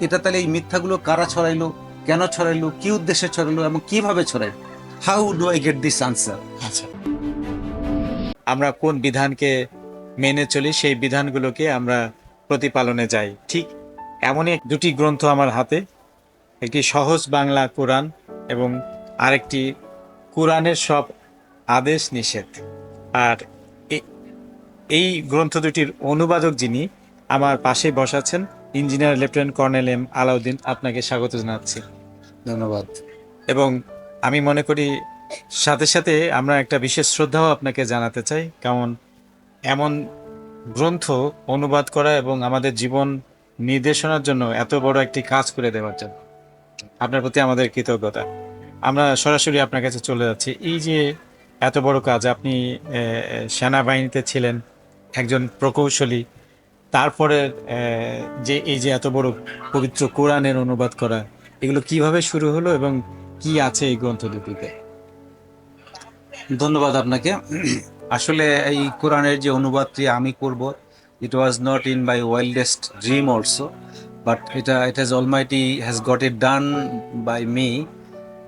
এটা তাহলে এই মিথ্যাগুলো কারা ছড়াইলো, কেন ছড়াইলো, কি উদ্দেশ্যে ছড়াইলো এবং কিভাবে ছড়াইলো? How do I get this answer? আচ্ছা, আমরা কোন বিধানকে মেনে চলি সেই বিধানগুলোকে আমরা প্রতিপালনে যাই, ঠিক এমনই দুটি গ্রন্থ আমার হাতে। একটি সহজ বাংলা কোরআন এবং আরেকটি কোরআনের সব আদেশ নিষেধ। আর এ- এই গ্রন্থ দুটির অনুবাদক যিনি আমার পাশে বসাচ্ছেন, engineer lieutenant colonel M Alauddin, আপনাকে স্বাগত জানাচ্ছি। ধন্যবাদ। এবং আমি মনে করি সাথে সাথে আমরা একটা বিশেষ শ্রদ্ধাও আপনাকে জানাতে চাই, কারণ এমন গ্রন্থ অনুবাদ করা এবং আমাদের জীবন নির্দেশনার জন্য এত বড় একটি কাজ করে দেওয়ার জন্য আপনার প্রতি আমাদের কৃতজ্ঞতা। আমরা সরাসরি আপনার কাছে চলে যাচ্ছি। এই যে এত বড় কাজ, আপনি সেনাবাহিনীতে ছিলেন, একজন প্রকৌশলী, তারপরে যে এই যে এত বড় পবিত্র কোরআনের অনুবাদ করা, এগুলো কিভাবে শুরু হলো এবং কি আছে এই গ্রন্থ দুটিতে? ধন্যবাদ আপনাকে। আসলে এই কোরআনের যে অনুবাদটি আমি করব, it was not in my wildest dream also, but it has Almighty has got it done by me.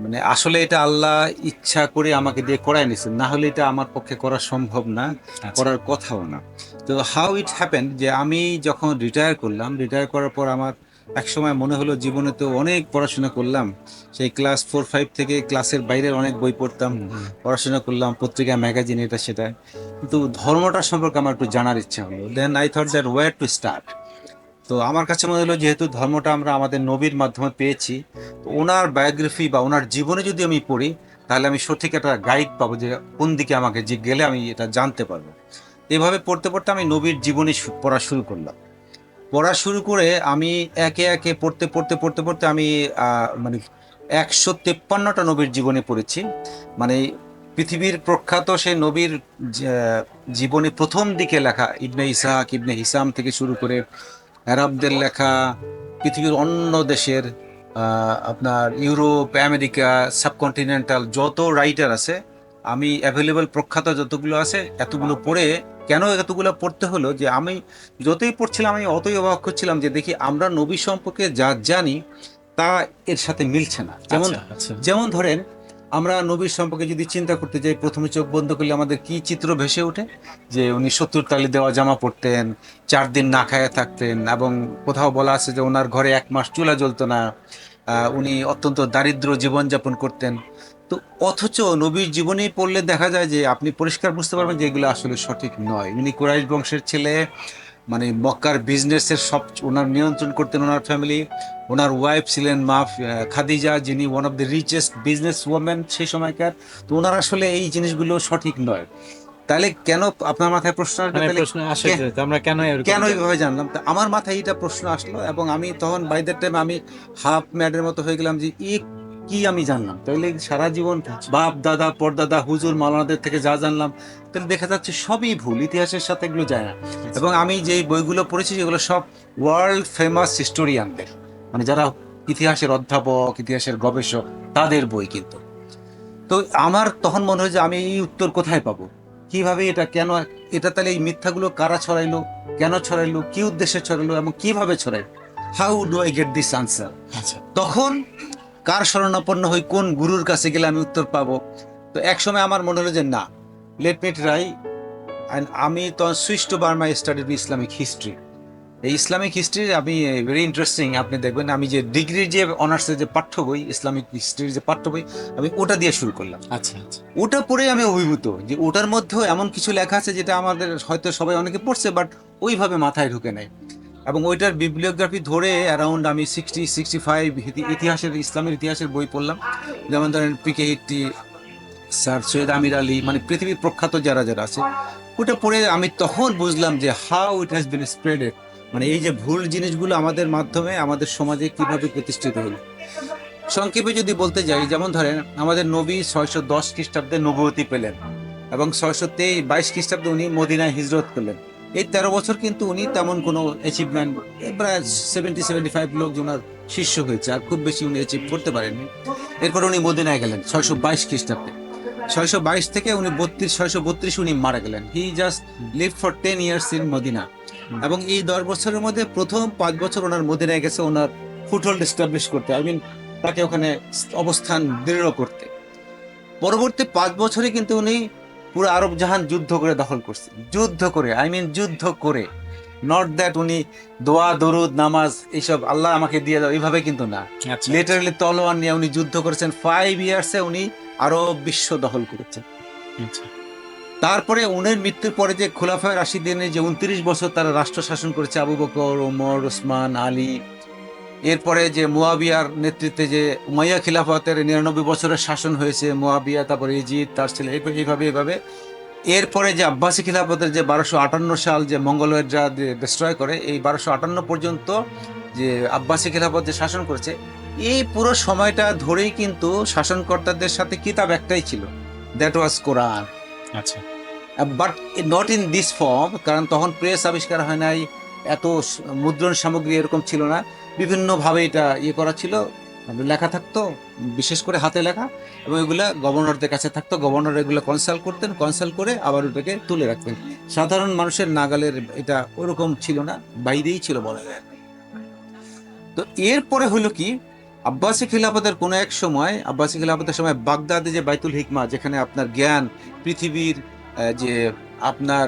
মানে আসলে এটা আল্লাহ ইচ্ছা করে আমাকে দিয়ে করাই নিছেন, না হলে এটা আমার পক্ষে করা সম্ভব না, করার কথাও না। তো হাউ ইট হ্যাপেন যে আমি যখন রিটায়ার করলাম, রিটায়ার করার পর আমার এক সময় মনে হলো জীবনে তো অনেক পড়াশোনা করলাম, সেই ক্লাস 4-5 থেকে ক্লাসের বাইরের অনেক বই পড়তাম, পড়াশোনা করলাম, পত্রিকা ম্যাগাজিন এটা সেটা, কিন্তু ধর্মটা সম্পর্কে আমার একটু জানার ইচ্ছা হলো। Then I thought that where to start. তো আমার কাছে মনে হলো যেহেতু ধর্মটা আমরা আমাদের নবীর মাধ্যমে পেয়েছি, তো ওনার বায়োগ্রাফি বা ওনার জীবনে যদি আমি পড়ি, তাহলে আমি সঠিক একটা গাইড পাবো যে কোন দিকে আমাকে যে গেলে আমি এটা জানতে পারবো। এভাবে পড়তে পড়তে আমি নবীর জীবনী পড়া শুরু করলাম। পড়া শুরু করে আমি একে একে পড়তে পড়তে পড়তে পড়তে আমি মানে 153টা নবীর জীবনী পড়েছি। মানে পৃথিবীর প্রখ্যাত সেই নবীর জীবনী প্রথম দিকে লেখা ইবনে ইসহাক, ইবনে হিসাম থেকে শুরু করে আরবদের লেখা, পৃথিবীর অন্য দেশের আপনার ইউরোপ, আমেরিকা, সাবকন্টিনেন্টাল যত রাইটার আছে, আমি অ্যাভেলেবল প্রখ্যাত যতগুলো আছে এতগুলো পড়ে, কেন এতগুলো পড়তে হলো যে আমি যতই পড়ছিলাম আমি অতই অবাক হচ্ছিলাম যে দেখি আমরা নবী সম্পর্কে যা জানি তা এর সাথে মিলছে না। যেমন আচ্ছা, আচ্ছা। যেমন ধরেন, আমরা নবীর সম্পর্কে যদি চিন্তা করতে যাই, প্রথমে চোখ বন্ধ করলে আমাদের কি চিত্র ভেসে ওঠে? যে উনি 70 তালি দেওয়া জামা পরতেন, 4 দিন না খায়া থাকতেন, এবং কোথাও বলা আছে যে ওনার ঘরে 1 মাস চুলা জ্বলতো না, উনি অত্যন্ত দারিদ্র জীবনযাপন করতেন। তো অথচ নবীর জীবনী পড়লে দেখা যায় যে আপনি পরিষ্কার বুঝতে পারবেন যে এগুলো আসলে সঠিক নয়। উনি কুরাইশ বংশের ছেলে, মানে মক্কার বিজনেসের সব ওনার নিয়ন্ত্রণ করতেন ওনার ফ্যামিলি। ওনার ওয়াইফ ছিলেন মা খাদিজা, যিনি one of the richest business women সেই সময়কার। তো ওনার আসলে এই জিনিসগুলো সঠিক নয়। তাহলে কেন, আপনার মাথায় প্রশ্ন আসবে, মানে তাহলে প্রশ্ন আসে যে আমরা কেন এরকম কেন জানি? এইভাবে জানলাম? তা আমার মাথায় এটা প্রশ্ন আসলো, এবং আমি তখন বাই দ্যাট টাইম আমি হাফ ম্যাডের মতো হয়ে গেলাম যে কি আমি জানলাম? তাহলে সারা জীবন বাপ দাদা পরদাদা হুজুর মাওলানাদের থেকে যা জানলাম, তাহলে দেখা যাচ্ছে সবই ভুল, ইতিহাসের সাথে এগুলো যায় না। এবং আমি যে বইগুলো পড়েছি সেগুলো সব ওয়ার্ল্ড ফেমাস হিস্টোরিয়ানদের, মানে যারা ইতিহাসের অধ্যাপক, ইতিহাসের গবেষক, তাদের বই কিন্তু। তো আমার তখন মনে হয় যে আমি এই উত্তর কোথায় পাবো, কিভাবে এটা, কেন এটা, তাহলে এই মিথ্যাগুলো কারা ছড়াইলো, কেন ছড়াইলো, কি উদ্দেশ্যে ছড়াইলো এবং কিভাবে ছড়াইলো? How do I get this answer? আচ্ছা, তখন কার শরণাপন্ন হই, কোন গুরুর কাছে গেলে আমি উত্তর পাবো? তো এক সময় আমার মনে হলো যে না, লেট মি ট্রাই। আমি তখন switch to Burma, studied Islamic history. এই ইসলামিক হিস্ট্রি আমি ভেরি ইন্টারেস্টিং, আপনি দেখবেন আমি যে ডিগ্রির যে অনার্সের যে পাঠ্য বই, ইসলামিক হিস্ট্রির যে পাঠ্য বই, আমি ওটা দিয়ে শুরু করলাম। আচ্ছা, আচ্ছা। ওটা পড়ে আমি অভিভূত যে ওটার মধ্যেও এমন কিছু লেখা আছে যেটা আমাদের হয়তো সবাই অনেকে পড়ছে, বাট ওইভাবে মাথায় ঢুকে নেয়। এবং ওইটার বিবলিওগ্রাফি ধরে অ্যারাউন্ড আমি 60-65 ইতিহাসের, ইসলামের ইতিহাসের বই পড়লাম। যেমন ধরেন পিকে হিট্টি, স্যার সৈয়দ আমির আলী, মানে পৃথিবীর প্রখ্যাত যারা যারা আছে, ওটা পড়ে আমি তখন বুঝলাম যে how it has been spreaded, মানে এই যে ভুল জিনিসগুলো আমাদের মাধ্যমে আমাদের সমাজে কিভাবে প্রতিষ্ঠিত হলো। সংক্ষেপে যদি বলতে যাই, যেমন ধরেন আমাদের নবী 610 খ্রিস্টাব্দে নবুয়তি পেলেন, এবং 622 খ্রিস্টাব্দে উনি মদিনায় হিজরত করলেন। এই 13 বছর কিন্তু উনি তেমন কোনো অ্যাচিভমেন্ট, প্রায় 70-75 লোক ওনার শিষ্য হয়েছে, আর খুব বেশি উনি অ্যাচিভ করতে পারেননি। এরপর উনি মদিনায় গেলেন 622 খ্রিস্টাব্দে। 622 থেকে উনি 632 উনি মারা গেলেন। He just live for 10 years in Medina. এবং এই 10 বছরের মধ্যে প্রথম 5 বছর ওনার মদিনায় গেছে ওনার ফুটহোল্ড এস্টাবলিশ করতে, আই মিন তাকে ওখানে অবস্থান দৃঢ় করতে। পরবর্তী 5 বছরে কিন্তু উনি পুরো আরব জাহান যুদ্ধ করে দখল করছেন, যুদ্ধ করে, আই মিন যুদ্ধ করে। নট দ্যাট উনি দোয়া দরুদ নামাজ এইসব আল্লাহ আমাকে দিয়ে দাও এইভাবে কিন্তু না, আচ্ছা, লিটারালি তলোয়ার নিয়ে উনি যুদ্ধ করেছেন। 5 ইয়ার্সে উনি আরব বিশ্ব দখল করেছেন। আচ্ছা, তারপরে উনার মৃত্যুর পরে যে খোলাফায়ে রাশিদিনের যে 29 বছর তারা রাষ্ট্র শাসন করেছে, আবু বকর, ওমর, ওসমান, আলী, এরপরে যে মুয়াবিয়ার নেতৃত্বে যে উমাইয়া খিলাফতের 99 বছরের শাসন হয়েছে, মুয়াবিয়া, তারপরে ইজিদ, তার ছেলে, এইভাবে এইভাবে। এরপরে যে আব্বাসী খিলাফতের যে 1258 সাল যে মঙ্গোলয়েডরা ডিস্ট্রয় করে, এই 1258 পর্যন্ত যে আব্বাসী খিলাফত যে শাসন করেছে, এই পুরো সময়টা ধরেই কিন্তু শাসনকর্তাদের সাথে কিতাব একটাই ছিল, দ্যাট ওয়াজ কোরআন। আচ্ছা, but not in this form, কারণ তখন প্রেস আবিষ্কার হয় নাই, এত মুদ্রণ সামগ্রী এরকম ছিল না, বিভিন্নভাবে এটা করা ছিল, লেখা থাকতো, বিশেষ করে হাতে লেখা, এবং এগুলা গভর্নরদের কাছে থাকতো, গভর্নর এগুলো কনসাল্ট করতেন, কনসাল্ট করে আবার ওটাকে তুলে রাখতেন। সাধারণ মানুষের নাগালের এটা ওরকম ছিল না, বাইরেই ছিল বলা যায়। তো এরপরে হলো কি, আব্বাসী খিলাফতের কোনো এক সময়, আব্বাসী খিলাফতের সময় বাগদাদে যে বাইতুল হিকমা, যেখানে আপনার জ্ঞান পৃথিবীর যে আপনার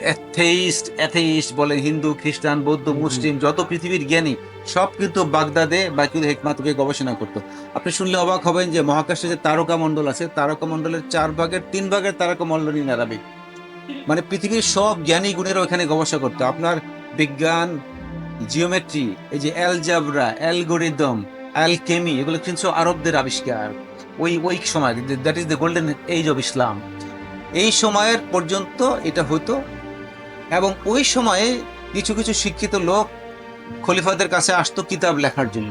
অ্যাথেইস্ট বলে, হিন্দু, খ্রিস্টান, বৌদ্ধ, মুসলিম, যত পৃথিবীর জ্ঞানী সব কিন্তু বাগদাদে বাইতুল হিকমা থেকে গবেষণা করতো। আপনি শুনলে অবাক হবেন যে মহাকাশে যে তারকা মণ্ডল আছে, তারকা মণ্ডলের 4 ভাগের 3 ভাগের তারকা মণ্ডল ইন আরাবিক। মানে পৃথিবীর সব জ্ঞানী গুণের ওখানে গবেষণা করতো। আপনার বিজ্ঞান, জিওমেট্রি, এই যে অ্যালজাবরা, অ্যালগোরিদম, অ্যালকেমি, এগুলো কিন্তু আরবদের আবিষ্কার। ওই সময়, that is the golden age of Islam, এই সময়ের পর্যন্ত এটা হতো। এবং ওই সময়ে কিছু কিছু শিক্ষিত লোক খলিফাদের কাছে আসতো কিতাব লেখার জন্য।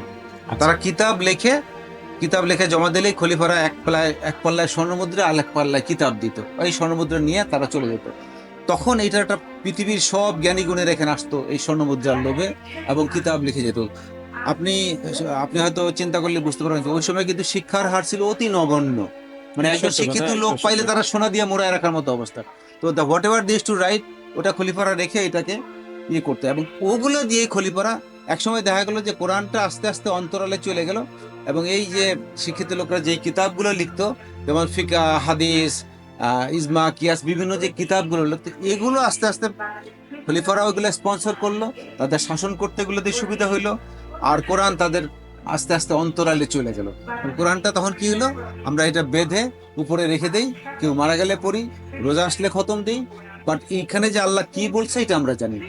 তারা কিতাব লেখে জমা দিলেই খলিফারা এক পাল্লায় স্বর্ণমুদ্রা আর এক পাল্লায় কিতাব দিত, এই স্বর্ণমুদ্রা নিয়ে তারা চলে যেত। তখন এটা একটা পৃথিবীর সব জ্ঞানী গুণের এখানে আসতো এই স্বর্ণমুদ্রার লোভে, এবং কিতাব লিখে যেত। আপনি আপনি হয়তো চিন্তা করলে বুঝতে পারবেন যে ওই সময় কিন্তু শিক্ষার হার ছিল অতি নগণ্য। মানে একজন সত্য শিক্ষিত কথা, লোক সত্য পাইলে কথা। তারা সোনা দিয়ে মোড়ায় রাখার মতো অবস্থা। তো the whatever this to right, ওটা খলিফারা রেখে এটাকে করতে, এবং ওগুলো দিয়ে খলিফারা একসময় দেখা গেল যে কোরআনটা আস্তে আস্তে অন্তরালে চলে গেল। এবং এই যে শিক্ষিত লোকরা যে কিতাবগুলো লিখতো, যেমন ফিকা, হাদিস, ইজমা, কিয়াস, বিভিন্ন যে কিতাবগুলো লিখতো, এগুলো আস্তে আস্তে খলিফারা ওইগুলো স্পন্সর করলো, তাদের শাসন করতে এগুলোতে সুবিধা হইলো। আর কোরআন তাদের আস্তে আস্তে অন্তরালে চলে গেল। কোরআনটা তখন কি হলো, আমরা এটা বেঁধে উপরে রেখে দেই, কেউ মারা গেলে পড়ি, রোজা আসলে খতম দিই, বাট এইখানে যে আল্লাহ কি বলছে এটা আমরা জানি না।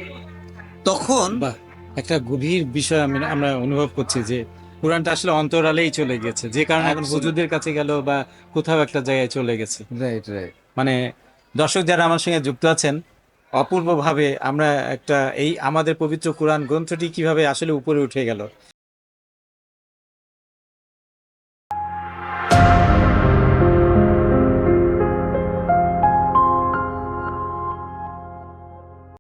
তখন বাহ, একটা গভীর বিষয় আমরা অনুভব করছি যে কোরআনটা আসলে অন্তরালেই চলে গেছে, যে কারণে এখন Absolutely. হুজুরদের কাছে গেল বা কোথাও একটা জায়গায় চলে গেছে। রাইট রাইট মানে দর্শক যারা আমার সঙ্গে যুক্ত আছেন, অপূর্বভাবে আমরা একটা এই আমাদের পবিত্র কোরআন গ্রন্থটি কিভাবে আসলে উপরে উঠে গেল